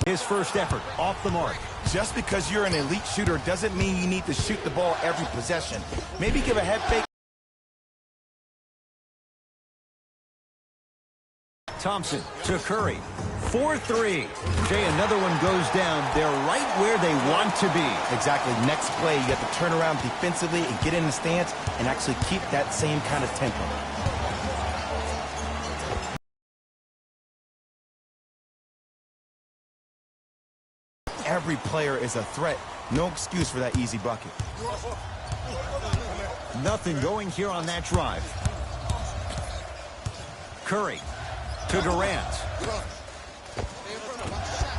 His first effort off the mark. Just because you're an elite shooter doesn't mean you need to shoot the ball every possession. Maybe give a head fake. Thompson to Curry. 4-3. Jay, another one goes down. They're right where they want to be. Exactly. Next play, you have to turn around defensively and get in the stance and actually keep that same kind of tempo. Every player is a threat. No excuse for that easy bucket. Nothing going here on that drive. Curry to Durant.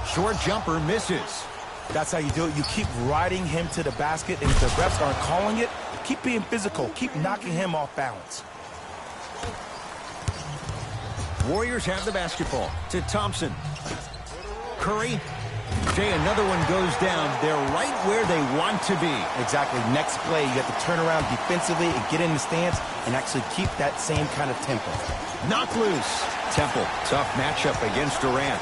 Short jumper misses. That's how you do it. You keep riding him to the basket, and if the refs aren't calling it, keep being physical. Keep knocking him off balance. Warriors have the basketball to Thompson. Curry. Jay, another one goes down. They're right where they want to be. Exactly. Next play, you have to turn around defensively and get in the stance and actually keep that same kind of tempo. Knock loose. Temple, tough matchup against Durant.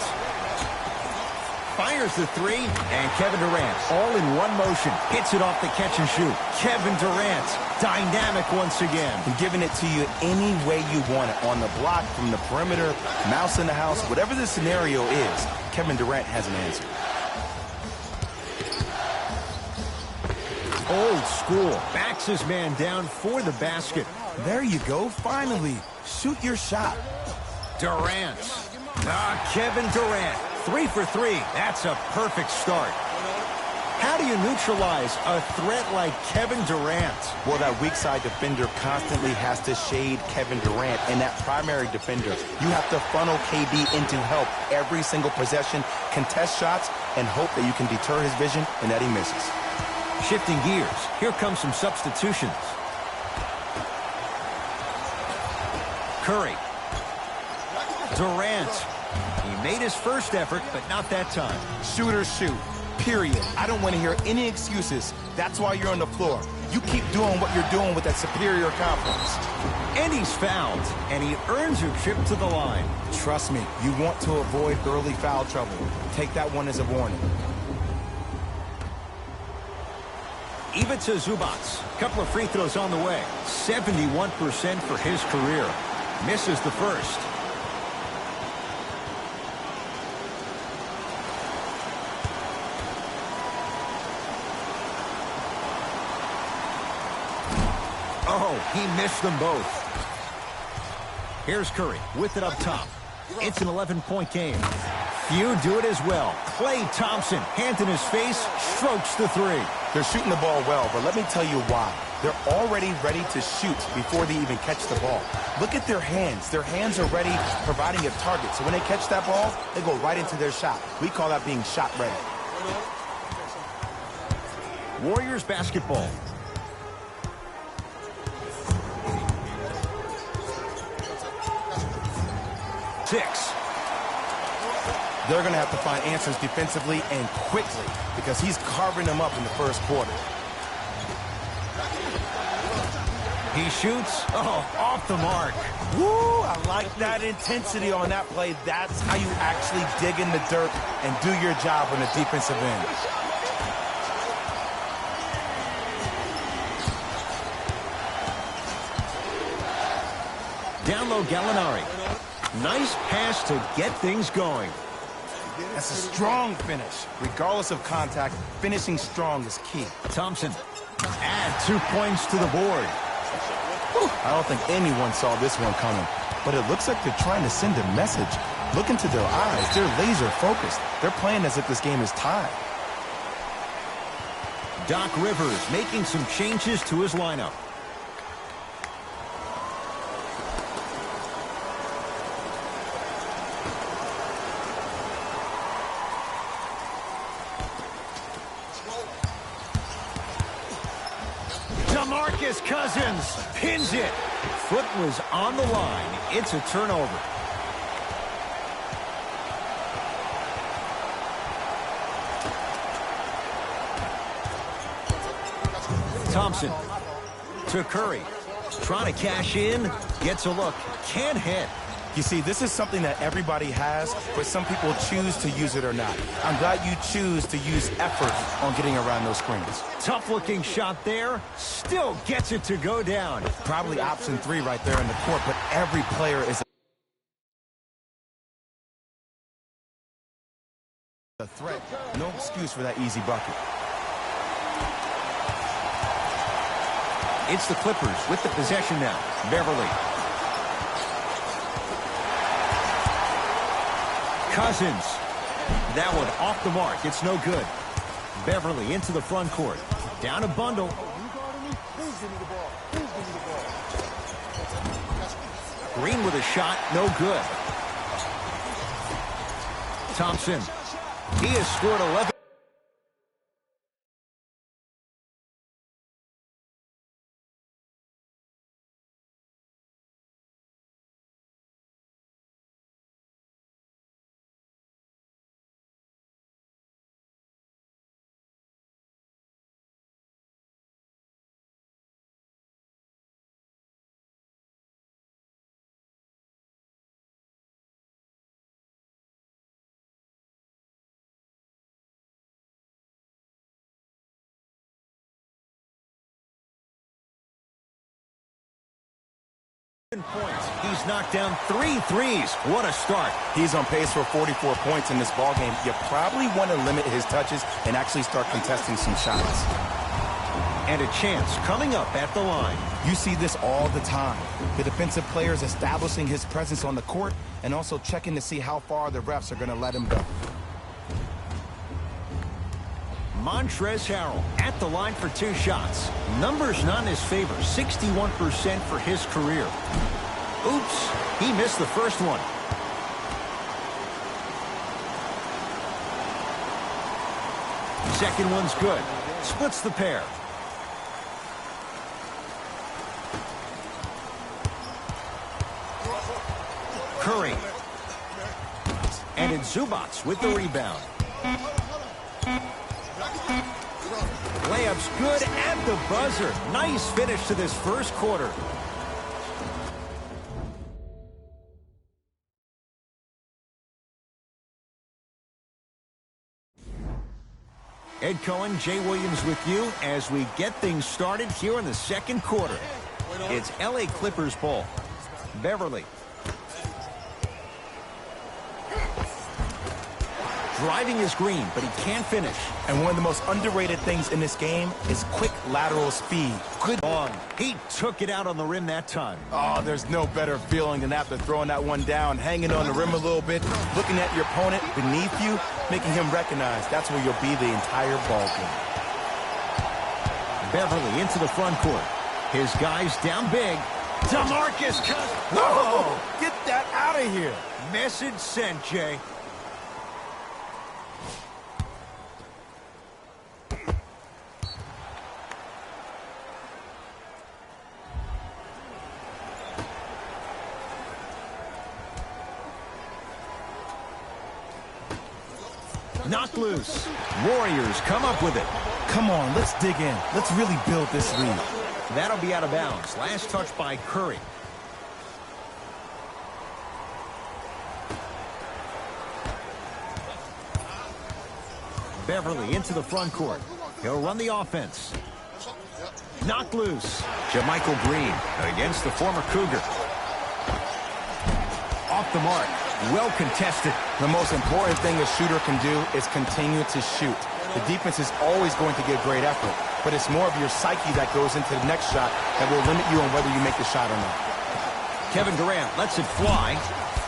Fires the three, and Kevin Durant, all in one motion, hits it off the catch and shoot. Kevin Durant, dynamic once again. And giving it to you any way you want it, on the block, from the perimeter, mouse in the house, whatever the scenario is, Kevin Durant has an answer. Old school, backs his man down for the basket. There you go, finally. Shoot your shot. Durant. Kevin Durant. 3 for 3. That's a perfect start. How do you neutralize a threat like Kevin Durant? Well, that weak side defender constantly has to shade Kevin Durant, and that primary defender, you have to funnel KB into help every single possession, contest shots, and hope that you can deter his vision and that he misses. Shifting gears, here comes some substitutions. Curry. Durant. He made his first effort, but not that time. Shooters shoot, period. I don't want to hear any excuses. That's why you're on the floor. You keep doing what you're doing with that superior confidence. And he's fouled, and he earns a trip to the line. Trust me, you want to avoid early foul trouble. Take that one as a warning. Ivica Zubac, couple of free throws on the way. 71% for his career. Misses the first. Oh, he missed them both. Here's Curry with it up top. It's an 11-point game. Few do it as well. Klay Thompson, hand in his face, strokes the three. They're shooting the ball well, but let me tell you why. They're already ready to shoot before they even catch the ball. Look at their hands. Their hands are ready, providing a target. So when they catch that ball, they go right into their shot. We call that being shot ready. Warriors basketball. Six. They're going to have to find answers defensively and quickly because he's carving them up in the first quarter. He shoots. Oh, off the mark. Woo, I like that intensity on that play. That's how you actually dig in the dirt and do your job on the defensive end. Down low, Gallinari. Nice pass to get things going. That's a strong finish. Regardless of contact, finishing strong is key. Thompson, add 2 points to the board. Whew, I don't think anyone saw this one coming, but it looks like they're trying to send a message. Look into their eyes. They're laser focused. They're playing as if this game is tied. Doc Rivers making some changes to his lineup. DeMarcus Cousins pins it. Foot was on the line. It's a turnover. Thompson to Curry. Trying to cash in. Gets a look. Can't hit. You see, this is something that everybody has, but some people choose to use it or not. I'm glad you choose to use effort on getting around those screens. Tough-looking shot there. Still gets it to go down. Probably option 3 right there in the court, but every player is a threat. No excuse for that easy bucket. It's the Clippers with the possession now. Beverly. Cousins. That one off the mark. It's no good. Beverly into the front court. Down a bundle. Green with a shot. No good. Thompson. He has scored 11. Points. He's knocked down 3 threes. What a start. He's on pace for 44 points in this ballgame. You probably want to limit his touches and actually start contesting some shots. And a chance coming up at the line. You see this all the time. The defensive players establishing his presence on the court and also checking to see how far the refs are going to let him go. Montrezl Harrell at the line for 2 shots. Numbers not in his favor. 61% for his career. Oops, he missed the first one. Second one's good. Splits the pair. Curry. And it's Zubac with the rebound. Layup's good at the buzzer. Nice finish to this first quarter. Ed Cohen, Jay Williams with you as we get things started here in the second quarter. It's LA Clippers ball. Beverly. Driving his green, but he can't finish. And one of the most underrated things in this game is quick lateral speed. Good on. He took it out on the rim that time. Oh, there's no better feeling than after throwing that one down, hanging on the rim a little bit, looking at your opponent beneath you, making him recognize that's where you'll be the entire ball game. Beverly into the front court. His guys down big. DeMarcus Cousins. Whoa! Get that out of here. Message sent, Jay. Knocked loose. Warriors come up with it. Come on, let's dig in. Let's really build this lead. That'll be out of bounds. Last touch by Curry. Beverly into the front court. He'll run the offense. Knocked loose. JaMychal Green against the former Cougar. Off the mark. Well contested. The most important thing a shooter can do is continue to shoot. The defense is always going to give great effort, but it's more of your psyche that goes into the next shot that will limit you on whether you make the shot or not. Kevin Durant lets it fly,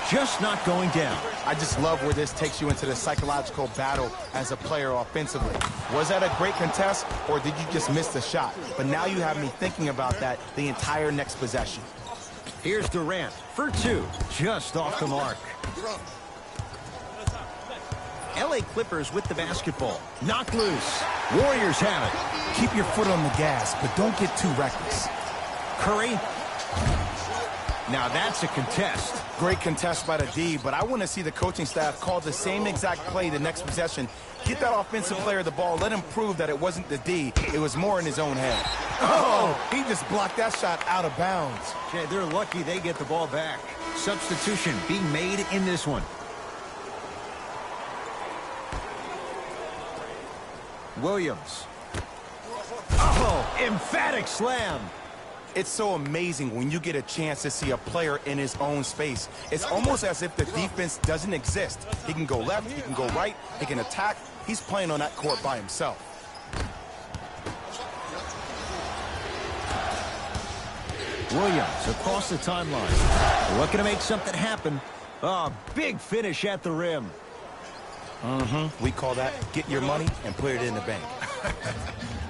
just not going down. I just love where this takes you into the psychological battle as a player offensively. Was that a great contest, or did you just miss the shot? But now you have me thinking about that the entire next possession. Here's Durant for 2, just off the mark. LA Clippers with the basketball. Knocked loose. Warriors have it. Keep your foot on the gas, but don't get too reckless. Curry. Now that's a contest. Great contest by the D, but I want to see the coaching staff call the same exact play the next possession. Get that offensive player the ball. Let him prove that it wasn't the D. It was more in his own head. Oh, he just blocked that shot out of bounds. Jay, they're lucky they get the ball back. Substitution being made in this one. Williams. Oh, emphatic slam. It's so amazing when you get a chance to see a player in his own space. It's almost as if the defense doesn't exist. He can go left, he can go right, he can attack. He's playing on that court by himself. Williams across the timeline. Looking to make something happen. Oh, big finish at the rim. We call that get your money and put it in the bank.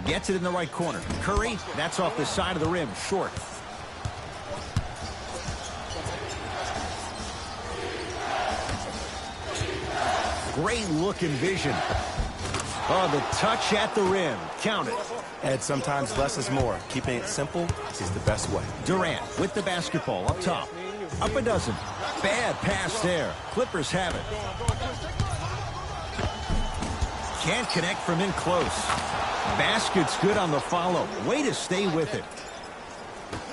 Gets it in the right corner. Curry, that's off the side of the rim, short. Great looking vision. Oh, the touch at the rim. Count it. And sometimes less is more. Keeping it simple is the best way. Durant with the basketball up top. Up a dozen. Bad pass there. Clippers have it. Can't connect from in close. Basket's good on the follow. Way to stay with it.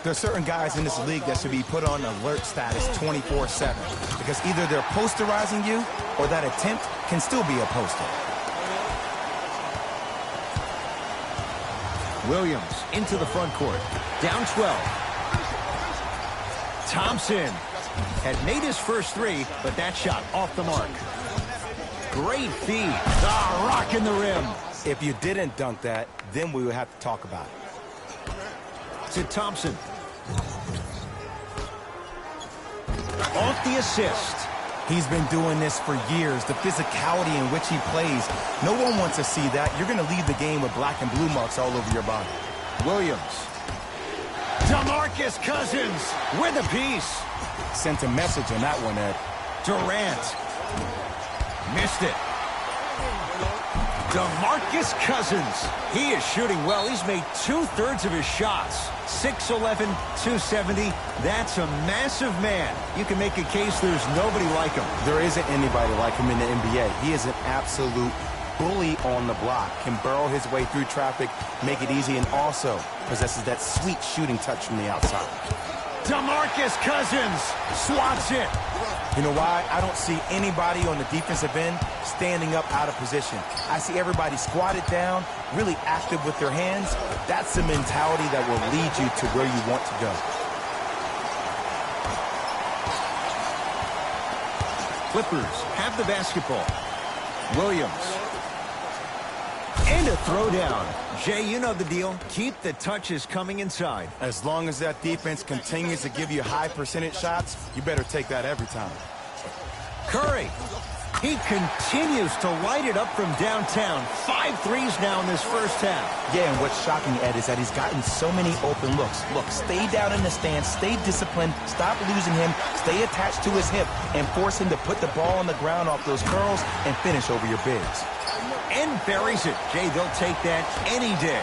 There are certain guys in this league that should be put on alert status 24/7 because either they're posterizing you or that attempt can still be a poster. Williams into the front court. Down 12. Thompson had made his first three, but that shot off the mark. Great feed. Ah, rocking the rim. If you didn't dunk that, then we would have to talk about it. To Thompson. Off the assist. He's been doing this for years. The physicality in which he plays. No one wants to see that. You're going to leave the game with black and blue marks all over your body. Williams. DeMarcus Cousins with a piece. Sent a message on that one, Ed. Durant. Missed it. DeMarcus Cousins. He is shooting well. He's made 2/3 of his shots. 6'11", 270. That's a massive man. You can make a case there's nobody like him. There isn't anybody like him in the NBA. He is an absolute bully on the block. Can burrow his way through traffic, make it easy, and also possesses that sweet shooting touch from the outside. DeMarcus Cousins swats it. You know why? I don't see anybody on the defensive end standing up out of position. I see everybody squatted down, really active with their hands. That's the mentality that will lead you to where you want to go. Clippers have the basketball. Williams. And a throwdown. Jay, you know the deal. Keep the touches coming inside. As long as that defense continues to give you high percentage shots, you better take that every time. Curry. He continues to light it up from downtown. 5 threes now in this first half. Yeah, and what's shocking, Ed, is that he's gotten so many open looks. Look, stay down in the stance, stay disciplined, stop losing him, stay attached to his hip, and force him to put the ball on the ground off those curls and finish over your bigs. And buries it. Jay, they'll take that any day.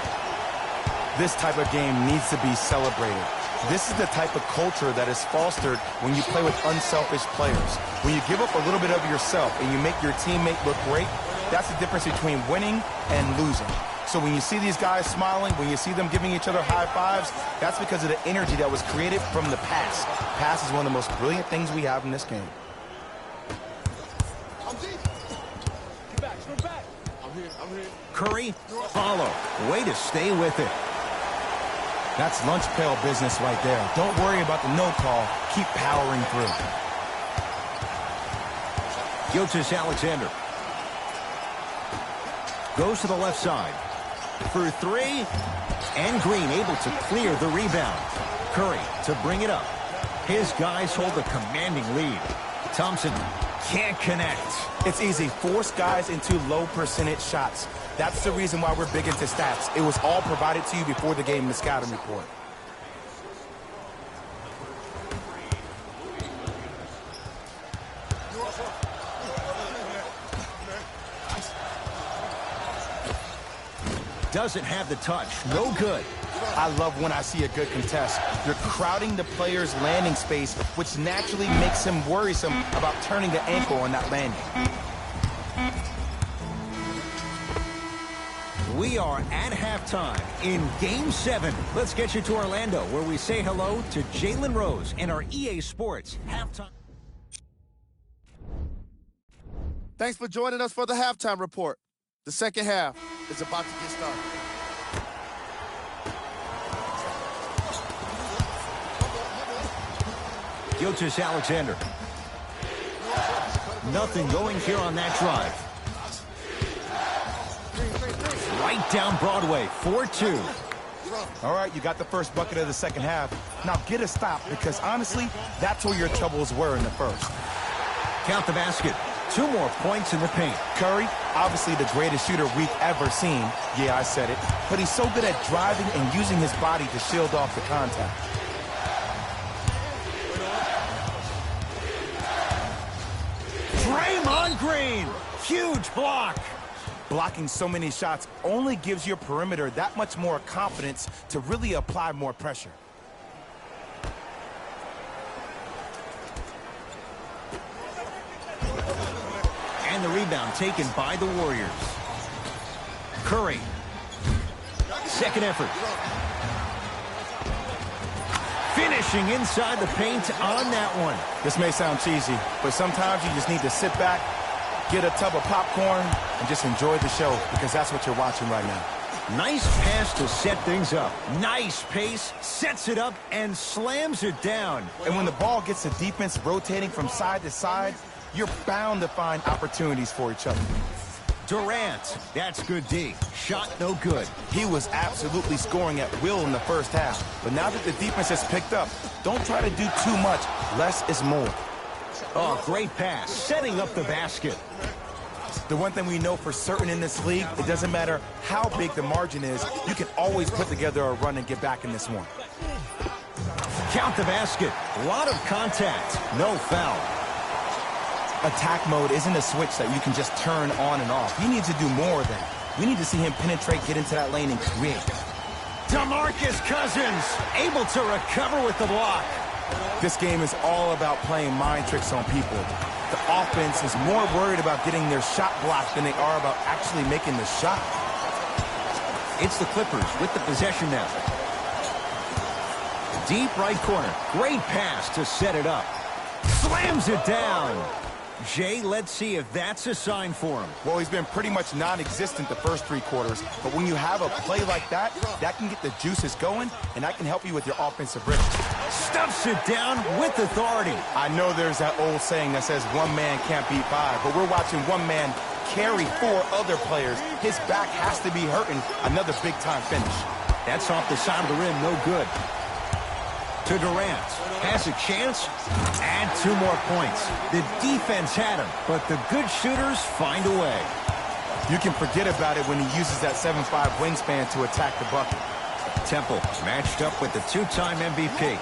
This type of game needs to be celebrated. This is the type of culture that is fostered when you play with unselfish players. When you give up a little bit of yourself and you make your teammate look great, that's the difference between winning and losing. So when you see these guys smiling, when you see them giving each other high fives, that's because of the energy that was created from the pass. Pass is one of the most brilliant things we have in this game. Curry, follow. Way to stay with it. That's lunch pail business right there. Don't worry about the no call. Keep powering through. Gilgeous-Alexander. Goes to the left side. For three. And Green able to clear the rebound. Curry to bring it up. His guys hold a commanding lead. Thompson can't connect. It's easy. Force guys into low percentage shots. That's the reason why we're big into stats. It was all provided to you before the game in the scouting report. Doesn't have the touch. No good. I love when I see a good contest. You're crowding the player's landing space, which naturally makes him worrisome about turning the ankle on that landing. We are at halftime in Game 7. Let's get you to Orlando, where we say hello to Jalen Rose and our EA Sports halftime. Thanks for joining us for the halftime report. The second half is about to get started. Gilgeous-Alexander. Nothing going here on that drive. Right down Broadway, 4-2. All right, you got the first bucket of the second half. Now get a stop, because honestly, that's where your troubles were in the first. Count the basket. 2 more points in the paint. Curry, obviously the greatest shooter we've ever seen. Yeah, I said it. But he's so good at driving and using his body to shield off the contact. Draymond Green, huge block. Blocking so many shots only gives your perimeter that much more confidence to really apply more pressure. And the rebound taken by the Warriors. Curry. Second effort. Finishing inside the paint on that one. This may sound cheesy, but sometimes you just need to sit back, get a tub of popcorn, and just enjoy the show, because that's what you're watching right now. Nice pass to set things up. Nice pace, sets it up, and slams it down. And when the ball gets the defense rotating from side to side, you're bound to find opportunities for each other. Durant, that's good D. Shot no good. He was absolutely scoring at will in the first half. But now that the defense has picked up, don't try to do too much. Less is more. Oh, great pass. Setting up the basket. The one thing we know for certain in this league, it doesn't matter how big the margin is, you can always put together a run and get back in this one. Count the basket. A lot of contact. No foul. Attack mode isn't a switch that you can just turn on and off. He needs to do more of that. We need to see him penetrate, get into that lane, and create. DeMarcus Cousins able to recover with the block. This game is all about playing mind tricks on people. The offense is more worried about getting their shot blocked than they are about actually making the shot. It's the Clippers with the possession now. Deep right corner. Great pass to set it up. Slams it down. Jay, let's see if that's a sign for him. Well, he's been pretty much non-existent the first 3 quarters, but when you have a play like that, that can get the juices going, and that can help you with your offensive rhythm. Stuffs it down with authority. I know there's that old saying that says 1 man can't beat 5, but we're watching 1 man carry 4 other players. His back has to be hurting. Another big-time finish. That's off the side of the rim, no good. To Durant. Has a chance. Add 2 more points. The defense had him, but the good shooters find a way. You can forget about it when he uses that 7'5" wingspan to attack the bucket. Temple matched up with the 2-time MVP.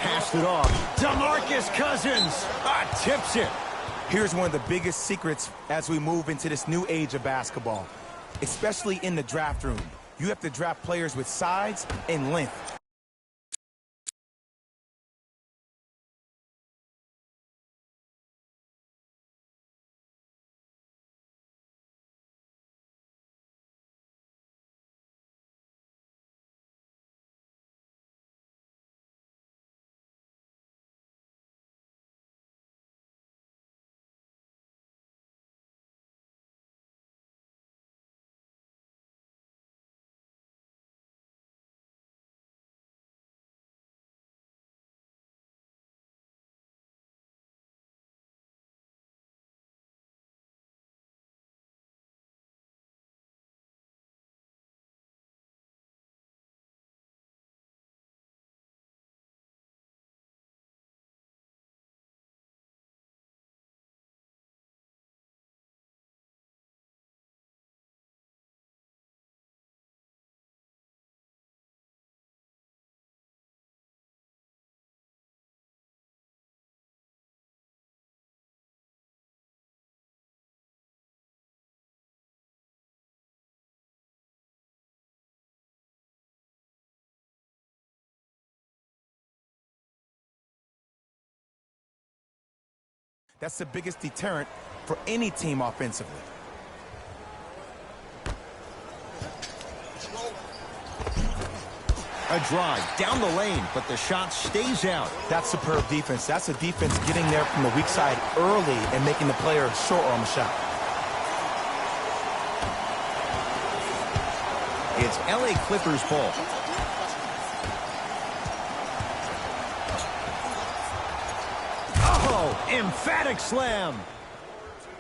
Passed it off. DeMarcus Cousins tips it. Here's one of the biggest secrets as we move into this new age of basketball, especially in the draft room. You have to draft players with size and length. That's the biggest deterrent for any team offensively. A drive down the lane, but the shot stays out. That's superb defense. That's a defense getting there from the weak side early and making the player short on the shot. It's LA Clippers ball. Oh, emphatic slam.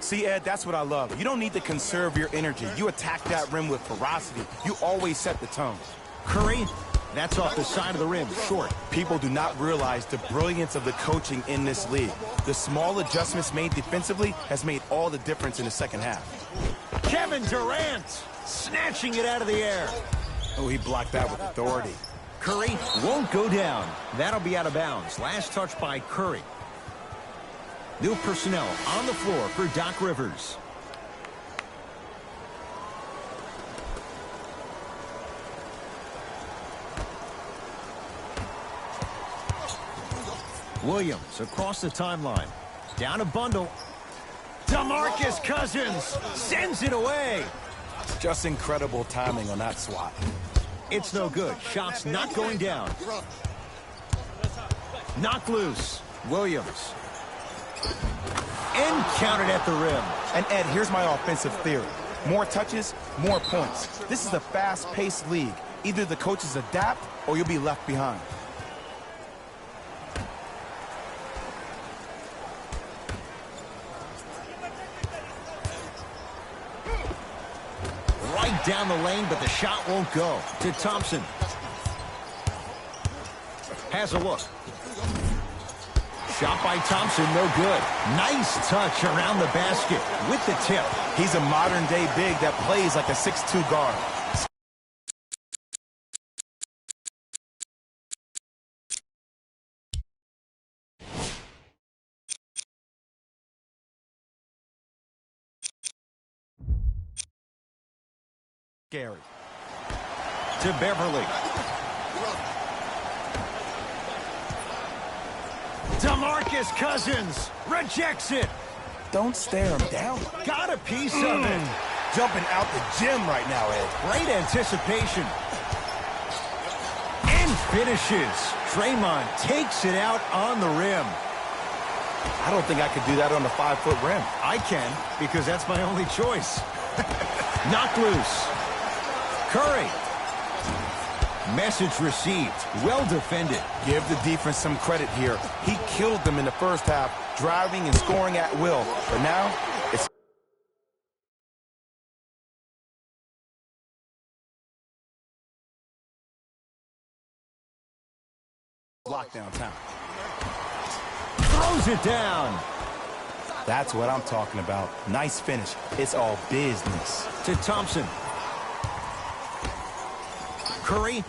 See, Ed, that's what I love. You don't need to conserve your energy. You attack that rim with ferocity. You always set the tone. Curry, that's off the side of the rim, short. People do not realize the brilliance of the coaching in this league. The small adjustments made defensively has made all the difference in the second half. Kevin Durant snatching it out of the air. Oh, he blocked that with authority. Curry won't go down. That'll be out of bounds. Last touch by Curry. New personnel on the floor for Doc Rivers. Williams across the timeline. Down a bundle. DeMarcus Cousins sends it away. Just incredible timing on that swat. It's no good. Shot's not going down. Knocked loose. Williams. And counted at the rim. And Ed, here's my offensive theory. More touches, more points. This is a fast-paced league. Either the coaches adapt or you'll be left behind. Right down the lane, but the shot won't go. To Thompson. Has a look. Shot by Thompson, no good. Nice touch around the basket with the tip. He's a modern-day big that plays like a 6'2" guard. Scary. To Beverly. DeMarcus Cousins rejects it. Don't stare him down. Got a piece of it. Jumping out the gym right now, Ed. Great anticipation. And finishes. Draymond takes it out on the rim. I don't think I could do that on the 5-foot rim. I can, because that's my only choice. Knocked loose. Curry. Message received. Well defended. Give the defense some credit here. He killed them in the first half, driving and scoring at will. But now, it's lockdown time. Throws it down. That's what I'm talking about. Nice finish. It's all business. To Thompson. Curry,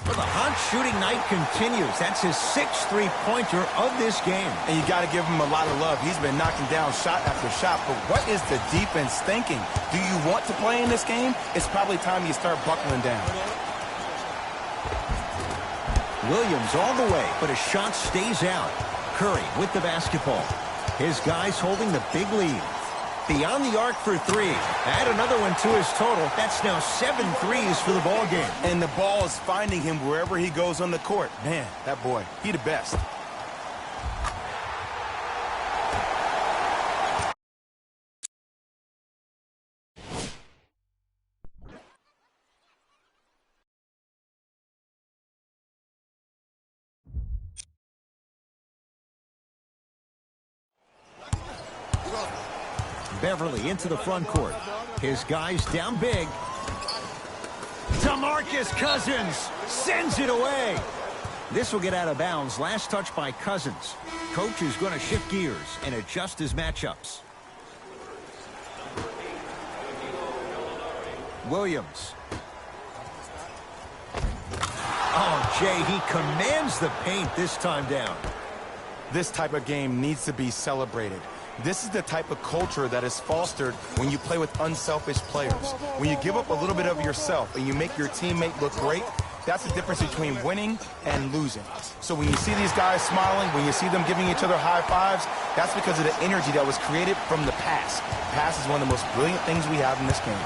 for the hot shooting night continues. That's his 6th three-pointer of this game. And you got to give him a lot of love. He's been knocking down shot after shot. But what is the defense thinking? Do you want to play in this game? It's probably time you start buckling down. Williams all the way, but his shot stays out. Curry with the basketball. His guys holding the big lead. Beyond the arc for three. Add another one to his total. That's now 7 threes for the ball game. And the ball is finding him wherever he goes on the court. Man, that boy, he the best. Beverly into the front court. His guys down big. DeMarcus Cousins sends it away. This will get out of bounds. Last touch by Cousins. Coach is going to shift gears and adjust his matchups. Williams. Oh, Jay, he commands the paint this time down. This type of game needs to be celebrated. This is the type of culture that is fostered when you play with unselfish players. When you give up a little bit of yourself and you make your teammate look great, that's the difference between winning and losing. So when you see these guys smiling, when you see them giving each other high fives, that's because of the energy that was created from the pass. Pass is one of the most brilliant things we have in this game.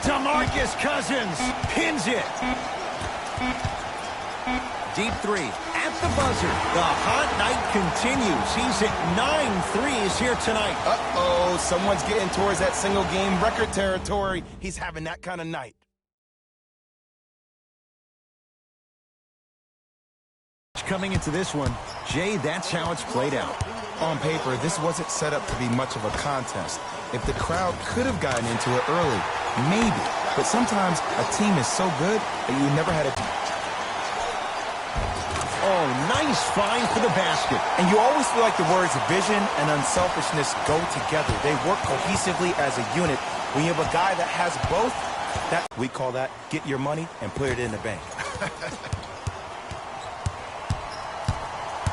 DeMarcus Cousins pins it. Deep three at the buzzer. The hot night continues. He's at 9 threes here tonight. Uh-oh, someone's getting towards that single-game record territory. He's having that kind of night. Coming into this one, Jay, that's how it's played out. On paper, this wasn't set up to be much of a contest. If the crowd could have gotten into it early, maybe. But sometimes a team is so good that you never had a... Oh, nice find for the basket. And you always feel like the words vision and unselfishness go together. They work cohesively as a unit. When you have a guy that has both, that we call that get your money and put it in the bank.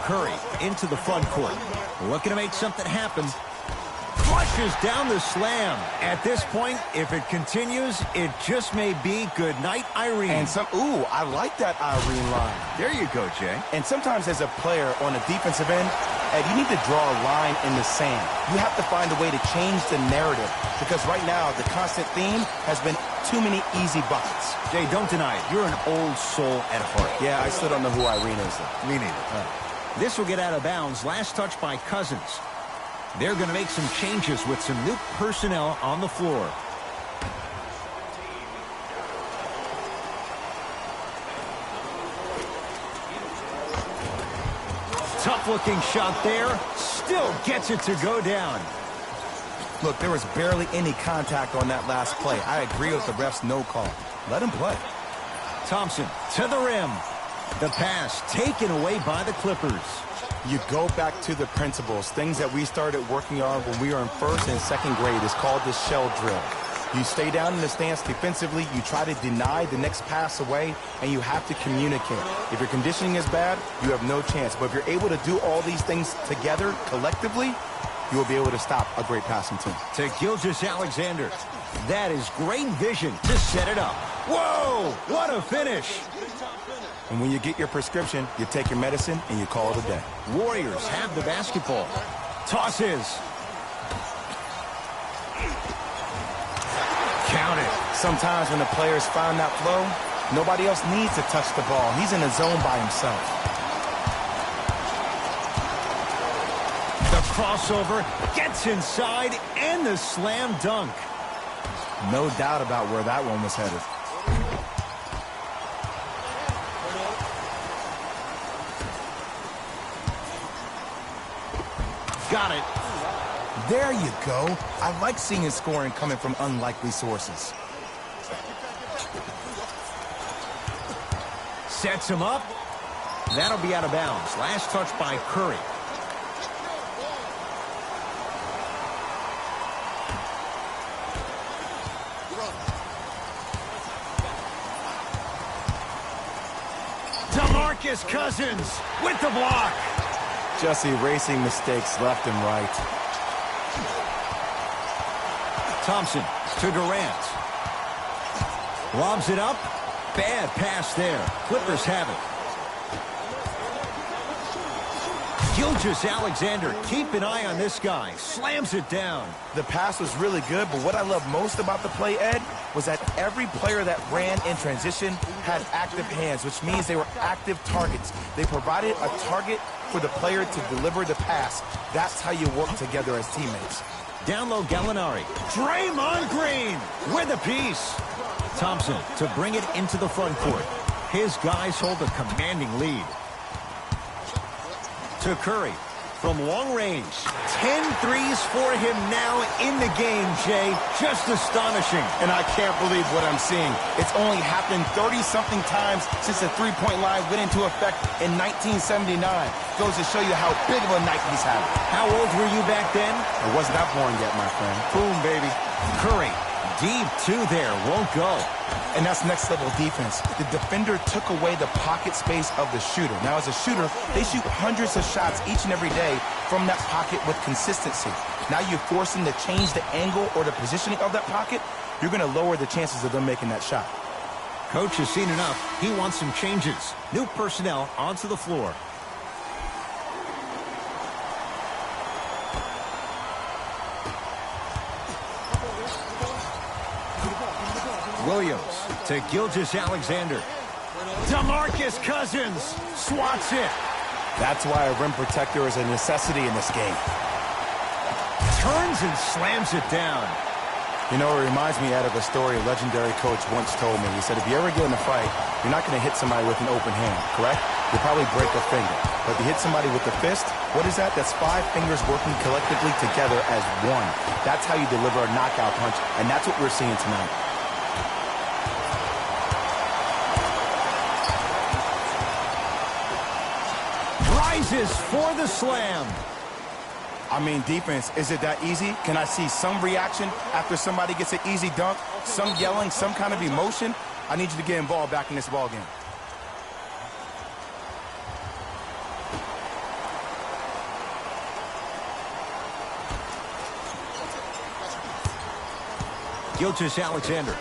Curry into the front court. Looking to make something happen. Flushes down the slam. At this point, if it continues, it just may be good night, Irene. And ooh, I like that Irene line. There you go, Jay. And sometimes as a player on a defensive end, Ed, you need to draw a line in the sand. You have to find a way to change the narrative because right now the constant theme has been too many easy buckets. Jay, don't deny it. You're an old soul at heart. Yeah, I still don't know who Irene is, though. Me neither. This will get out of bounds. Last touch by Cousins. They're going to make some changes with some new personnel on the floor. Tough-looking shot there. Still gets it to go down. Look, there was barely any contact on that last play. I agree with the ref's no call. Let him play. Thompson to the rim. The pass taken away by the Clippers. You go back to the principles, things that we started working on when we were in first and second grade. It's called the shell drill. You stay down in the stance defensively, you try to deny the next pass away, and you have to communicate. If your conditioning is bad, you have no chance. But if you're able to do all these things together, collectively, you will be able to stop a great passing team. To Gilgeous-Alexander. That is great vision to set it up. Whoa, what a finish. And when you get your prescription, you take your medicine and you call it a day. Warriors have the basketball. Tosses. Count it. Sometimes when the players find that flow, nobody else needs to touch the ball. He's in the zone by himself. The crossover gets inside and the slam dunk. No doubt about where that one was headed. Got it. There you go. I like seeing his scoring coming from unlikely sources. Sets him up. That'll be out of bounds. Last touch by Curry. DeMarcus Cousins with the block. Just erasing mistakes left and right. Thompson to Durant. Lobs it up. Bad pass there. Clippers have it. Gilgeous-Alexander, keep an eye on this guy. Slams it down. The pass was really good, but what I love most about the play, Ed, was that every player that ran in transition had active hands, which means they were active targets. They provided a target for the player to deliver the pass. That's how you work together as teammates. Down low, Gallinari. Draymond Green with a piece. Thompson to bring it into the front court. His guys hold a commanding lead. To Curry from long range. 10 threes for him now in the game, Jay. Just astonishing. And I can't believe what I'm seeing. It's only happened 30-something times since the three-point line went into effect in 1979. Goes to show you how big of a night he's having. How old were you back then? I was not born yet, my friend. Boom, baby. Curry, deep two there, won't go. And that's next-level defense. The defender took away the pocket space of the shooter. Now, as a shooter, they shoot hundreds of shots each and every day from that pocket with consistency. Now you're forcing to change the angle or the positioning of that pocket. You're going to lower the chances of them making that shot. Coach has seen enough. He wants some changes. New personnel onto the floor. Williams to Gilgeous-Alexander. DeMarcus Cousins swats it. That's why a rim protector is a necessity in this game. Turns and slams it down. You know, it reminds me, Ed, of a story a legendary coach once told me. He said, if you ever get in a fight, you're not going to hit somebody with an open hand, correct? You'll probably break a finger. But if you hit somebody with the fist, what is that? That's 5 fingers working collectively together as one. That's how you deliver a knockout punch, and that's what we're seeing tonight. Rises for the slam. I mean, defense, is it that easy? Can I see some reaction after somebody gets an easy dunk? Some yelling, some kind of emotion? I need you to get involved back in this ball game. Gilgeous-Alexander.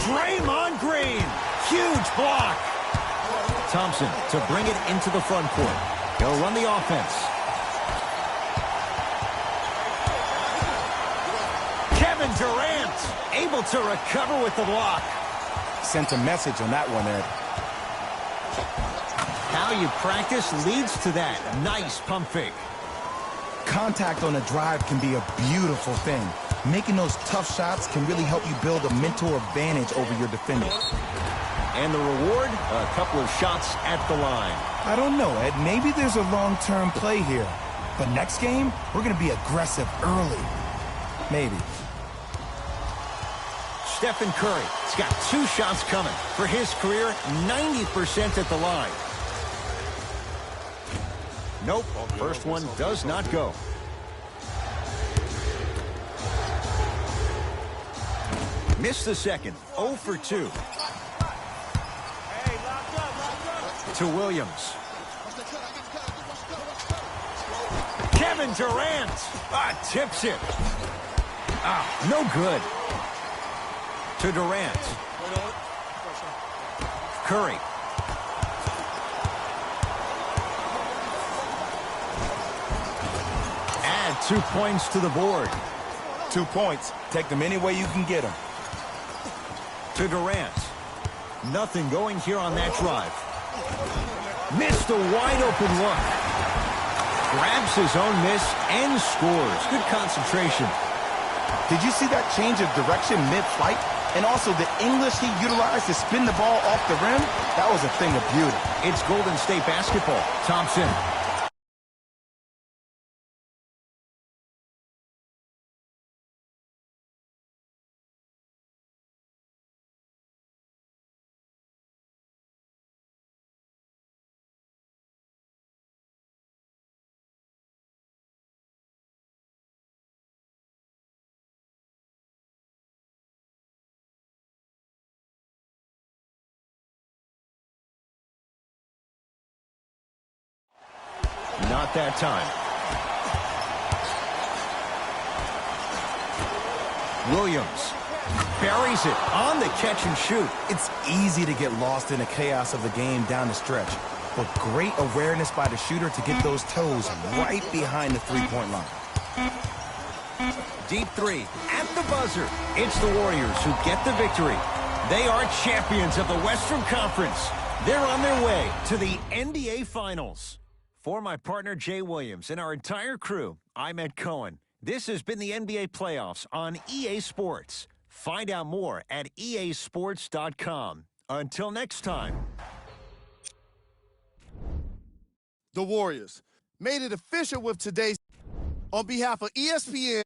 Draymond Green. Huge block. Thompson to bring it into the front court. He'll run the offense. Kevin Durant able to recover with the block. Sent a message on that one, Ed. How you practice leads to that. Nice pump fake. Contact on a drive can be a beautiful thing. Making those tough shots can really help you build a mental advantage over your defender. And the reward, a couple of shots at the line. I don't know, Ed. Maybe there's a long-term play here. But next game, we're going to be aggressive early. Maybe. Stephen Curry has got 2 shots coming. For his career, 90% at the line. Nope, first one does not go. Missed the second, 0 for 2. To Williams. Kevin Durant tips it. No good. To Durant. Curry. Add 2 points to the board. 2 points. Take them any way you can get them. To Durant. Nothing going here on that drive. Missed a wide-open look. Grabs his own miss and scores. Good concentration. Did you see that change of direction mid-flight? And also the English he utilized to spin the ball off the rim? That was a thing of beauty. It's Golden State basketball. Thompson. Not that time. Williams buries it on the catch and shoot. It's easy to get lost in the chaos of the game down the stretch, but great awareness by the shooter to get those toes right behind the three-point line. Deep 3 at the buzzer. It's the Warriors who get the victory. They are champions of the Western Conference. They're on their way to the NBA Finals. For my partner, Jay Williams, and our entire crew, I'm Ed Cohen. This has been the NBA Playoffs on EA Sports. Find out more at easports.com. Until next time. The Warriors made it official with today's. On behalf of ESPN